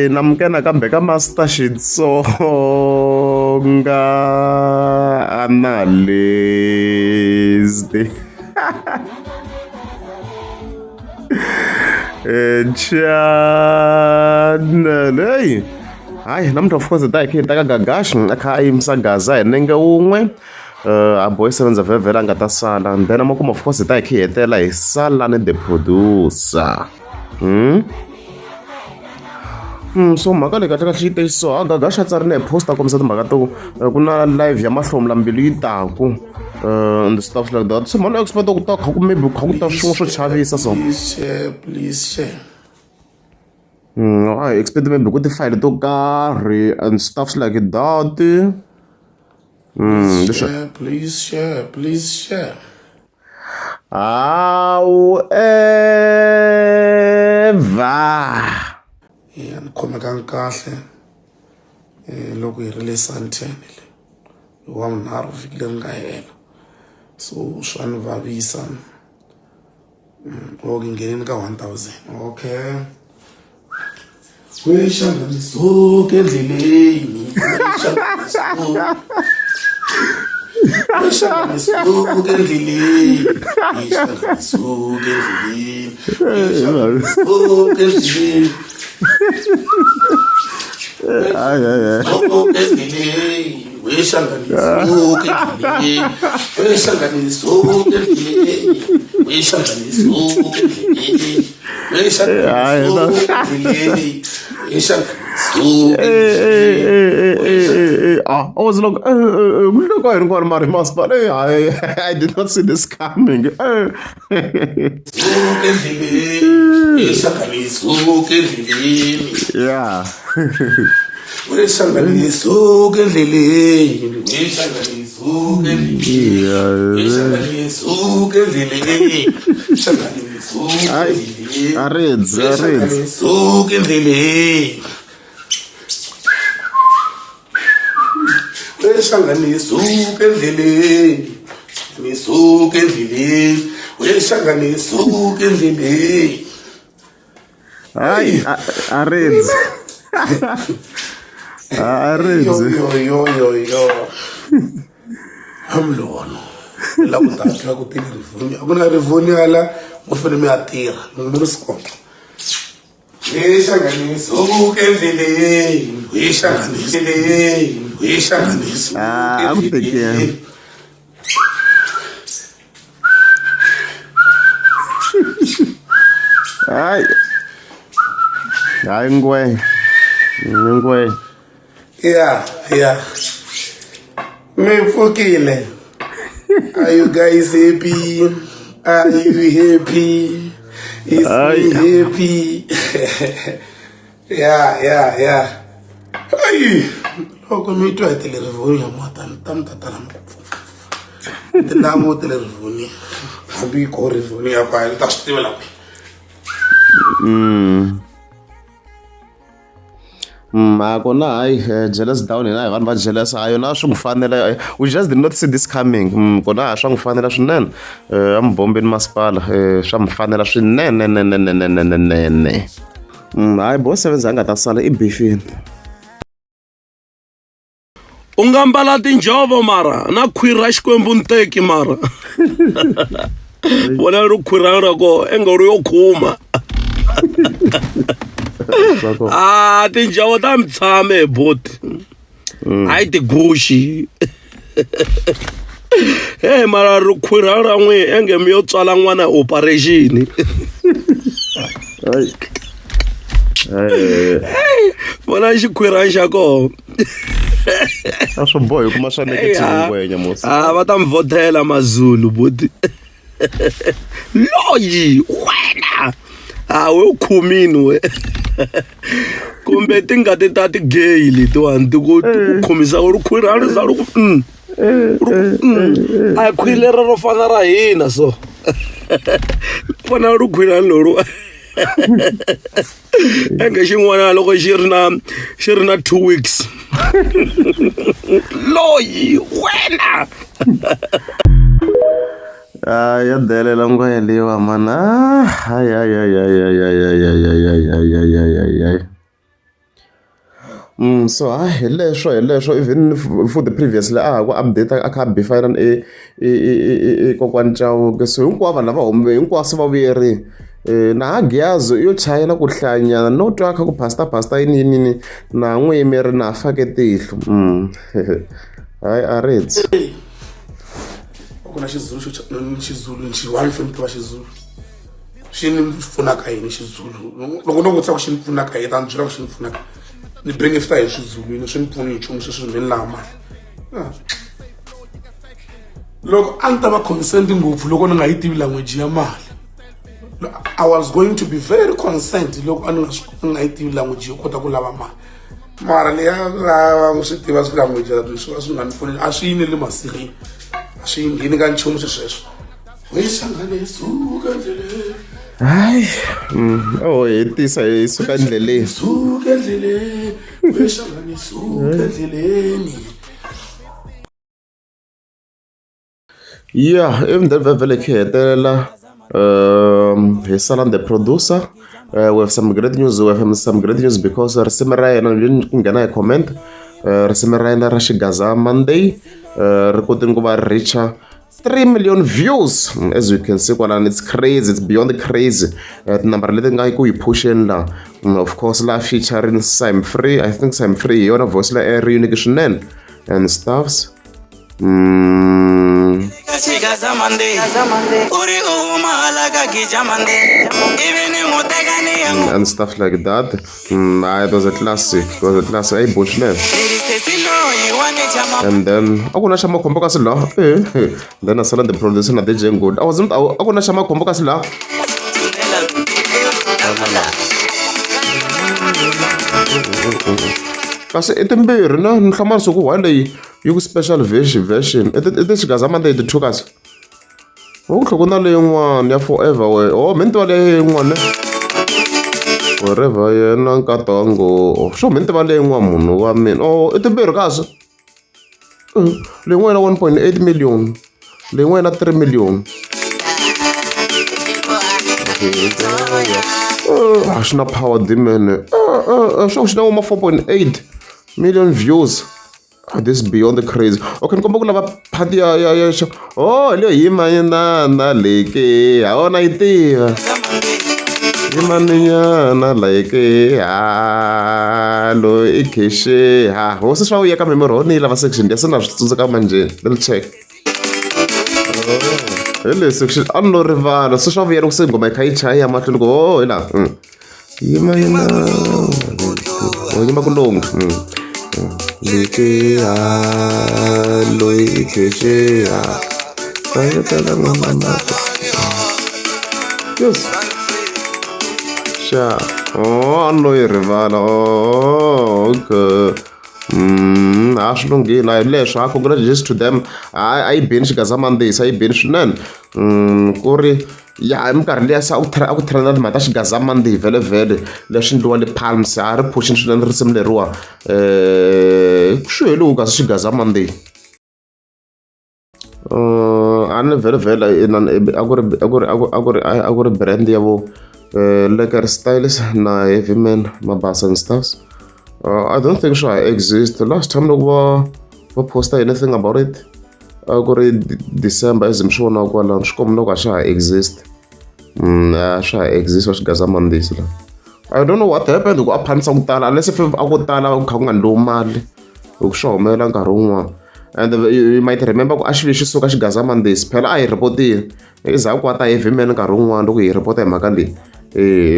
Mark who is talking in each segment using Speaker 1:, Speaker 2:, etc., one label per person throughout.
Speaker 1: namukena kambe ka Master Xitsonga analyst channel hey hayi namuntu of course ta ikhe ta ka Gagashi akha imsagaza nenge un'we a boy sevenza vhevhela nga ta sala and then amakumu of course ta ikhe hetela hi Salani the producer so mhaka leyi kahle kahle yi te so Gagashi a tsarile post a kombisa timhaka to ku na live ya mahlomu lambili yi taku and stuff like that so mhani expect ku ta kha ku maybe kha ku ta swin'we swo chavisa so
Speaker 2: please share
Speaker 1: I expect maybe ku tifayili to karhi and stuffs like that
Speaker 2: please share
Speaker 1: however
Speaker 2: ni khomekanga kahle loko hi ri le Sandton le wa vunharhu vhiki leri nga hela so swa ni vavisa loko hi nghenini ka 1000 okay wexanganiso endleleni
Speaker 1: I was like, look, I don't want to mask, but I did not see this coming. Yeah.
Speaker 2: Hamlono la ku ta ku tini rifoni a ku na rifoni ala mo fane mi atira mo risiko wexanganiso endleleni wexanganiso
Speaker 1: hayi ngwe
Speaker 2: yeah me fukile. Are you guys happy? Are you happy? Is me happy? Yeah. Hey, loko mi twa televisioni ya mwata tamtatala ndinamo televisioni habi ko televisioni ya pa ta stivela
Speaker 1: kona hayi jealous down hina hi vanhu va jealous a yona swi n'wi fanela we just did not see this coming kona swa n'wi fanela swinene a mubombeni masipala swa n'wi fanela swinene hayi bo sevenza a nga ta sala i bifini
Speaker 3: u nga mbala tinjhovo mara na khwiri xikwembu nteki mara vona ri khwiri ra ko enga ri yo khuma tinjhovo ta mi tshame boti hayi tiguxi mara ri khwiri ra n'wi enge mi yo tswala n'wana operation vona xikhwirani xa koho
Speaker 1: a swo boha kuma swa negative wena mosa
Speaker 3: va ta mi vhotela mazulu boti loyi wena we u khumini we kumbe tingati ta ti-gay letiwani ti ku khomisa ri khwirani za ri ku a hi khwiri lera ro fana ra hina so vona ri khwirani loro enge xin'wana loko xi ri na 2 weeks loyi wena
Speaker 1: ya delela ngweliwa mana. Ay. So hi leswo even for the previously ku update a kha bifana kokwani Chauke so hinkwavo lava hinkwaswo va vuyeri na Gyazo yo chayela ku hlanya no twa kha ku pasta yini na n'wi yimeri na fake tihlo hayi a reds
Speaker 2: ku na xizulu xiwani feni tiva xizulu xi ni pfunaka yini xizulu loko no vutisa ku xi ni pfunaka yini ta ni byela ku xi ni pfunaka ni benefita hi xizulu swi ni pfuni hi nchumu sweswi ni lama loko a ni ta va consent ngopfu loko ni nga yi tivi language ya mali I was going to be very concerned loko a ni nga yi tivi language yo kota ku lava mali mara leya lava swi tiva swi language swi va swi nga ni pfuni a swi yineli masirheni a swi ngheni ka nchumu swesweswo wesangane suka ndleleni
Speaker 1: hayi hetisa hi suka endleleni
Speaker 2: suka endleleni wesangane suka endleleni
Speaker 1: even the vele khe hetelela hi Salan the producer we have some great news because risimu ra yena ku nghena hi comment risimu ra yena ra Xigaza Monday ri kotini ku va richa 3 million views as you can see kwalani it's crazy, it's beyond crazy tinambara leti nga ku hi pusheni la of course la featuring Sam Free, I think Sam Free hi yona voice la air unique swinene and stuffs and stuff like that. It was a classic. Hey, Bushman. And then I gonna shama kombo kasila. Then I saw the producer na DJ good. I gonna shama kombo kasila. Kasi itembere na nhlama suku wale you special version. It is Xigaza Monday the chukas. Oh, hlokona le yin'wana ya forever we. Oh, mente wale yin'wana. Forever yena nkatango. Sho mente wale yin'wana munhu wa mina. Oh, itembere kaso. Le yin'wana 1.8 million. Le yin'wana 3 million. Xina power dimene. Sho xina 4.8 million views. This is beyond the crazy. Okay, nkomba ku lava part ya oh leyo yimanyana leke haona yi tiva yimanyana like lo ikeshe hosi swa uya ka memory ni lava section ya sena swi tsundzuka manje little check hele section no rivala swi swa vuya loko se ngoma yi kha yi chaya mahlweni ko hela yimanyana yima ku longa leke lo ikeshe yes sha no rivala okay ashilungile leswo congratulations to them I been Xigaza Monday I been swinene ku ri ya minkarhi leya se a ku trenda timhaka ta Xigaza Monday vhele leswi endliwa le Palms a ri pushini swinene risimu leriwa swi heli kasi Xigaza Monday a ni vhele a ku ri brand ya vo Lekker Styles na Heavy Man mabasa and stuffs. I don't think sure exist. Last time loko va posta anything about it ku ri December as mshona kwala xikom loko sha exist sha exist wa Xigaza Monday la. I don't know what happened ku aphanisa ku tala unless if a ku tala ku kha ku nga ndlowu mali ku swi humelela nkarhi wun'wana. And you might remember ku a xi lexi suka Xigaza Monday phela a hi repotile izaku ku ta Heavy Man nkarhi wun'wana loko hi report hi mhaka leyi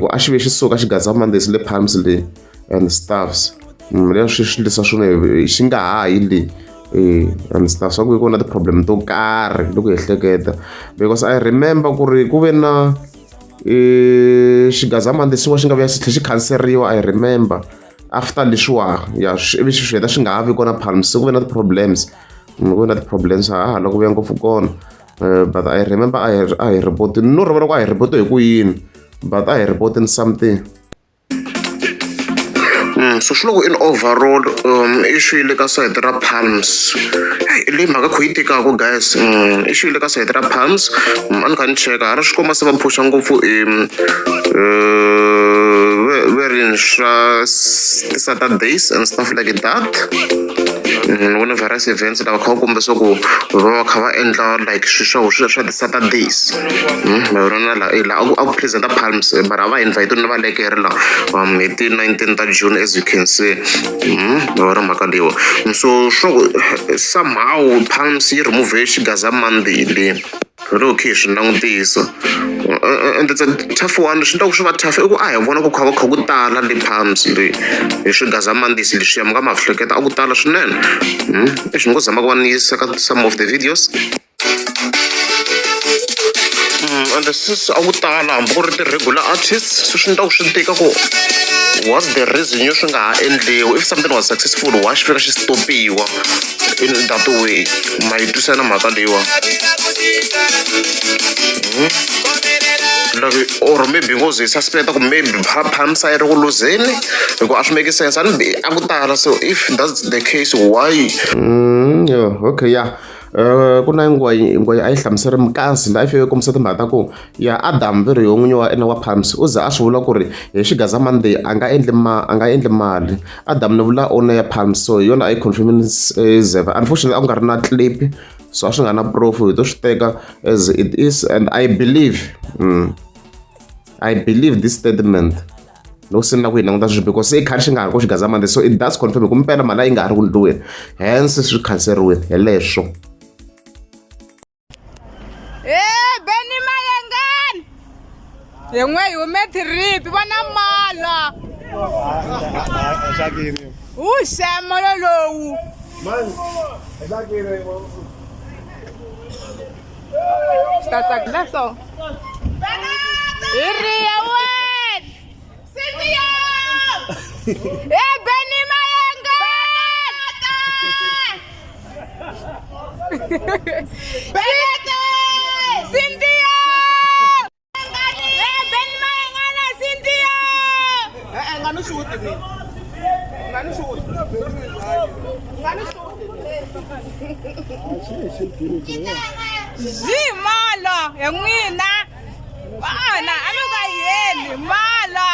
Speaker 1: ku a xi lexi suka Xigaza Monday le Palms le and stuffs leswi swi lisa swona xi nga hayi le and stuff swa ku na ti-problem to karhi loko hi hleketa because I remember ku ri ku ve na Xigaza Monday xin'wana xi nga vuya xi khanseriwa I remember after leswiwa ya ivi swi heta swi nga ha vi kona Palms ku ve na ti-problems loko vuya ngopfu kona but I remember a hi report no rivala ku a hi report hi ku yini but a hi reporting something So swi loko in overall issue le ka side ra Palms leyi mhaka kho yi tikaka guys issue le ka side ra Palms a ni kha ni cheka a ri swi komba se va phusha ngopfu wearing Saturdays and stuff like that one various events lava kha va kombisa ku va kha va endla like swa ti-Saturdays mavona la a ku presenta Palms but a va invite ni va lekere la hi ti 19 ta June as you can see mavona mhaka leyiwa so somehow Palms yi remove xigaza Monday leyi okay swi langutisa and it's a tough one swi endlaku swi va tough i ku a hi vona ku kha ku tala le Palms le hi swigaza mandisi leswiya mi nga ma hleketa a ku tala swinene exi mi ngo zama ku va ni yisa ka some of the videos and since a ku tala hambi ku ri ti-regular artists swi endlaku swi tika ku what's the reason yo swi nga ha endliwi if something was successful wa xi fika xi stopiwa in that way ma yi twisana mhaka leyiwa or maybe ngoze hi suspecta ku maybe Palms a yi ri ku luzeni hikuva a swi make sense a ku tala so if that's the case why okay yeah ku na ngwayi a yi hlamuseri mukasi la a yi fike kombisa timhaka ta ku ya Adam veri yo n'winyi wa ene wa Palms u za a swi vula ku ri hi xigaza Monday a nga endli mali Adam ni vula owner ya Palms so hi yona a yi confirming Zeva unfortunately a ku nga ri na clip so a swi nga na proof hi to swi teka as it is and I believe this statement loko se ni la ku yi languta sweswi because se i khari xi nga ha ri ku xigaza Monday so it does confirm ku mpela mali a yi nga ha ri ku ndliweni hence swi khanseriwile hi leswo
Speaker 4: Benny Mayangan yengwe hi hume trip vana mala xemolo lowu statsakila so iriya wen Cynthia Benny Mayangan Cynthia! Ben Mayangan Cynthia! Nganu shoot ni. Nganu shoot. Mala, yang mina. Ana, ano ka yeli? Mala.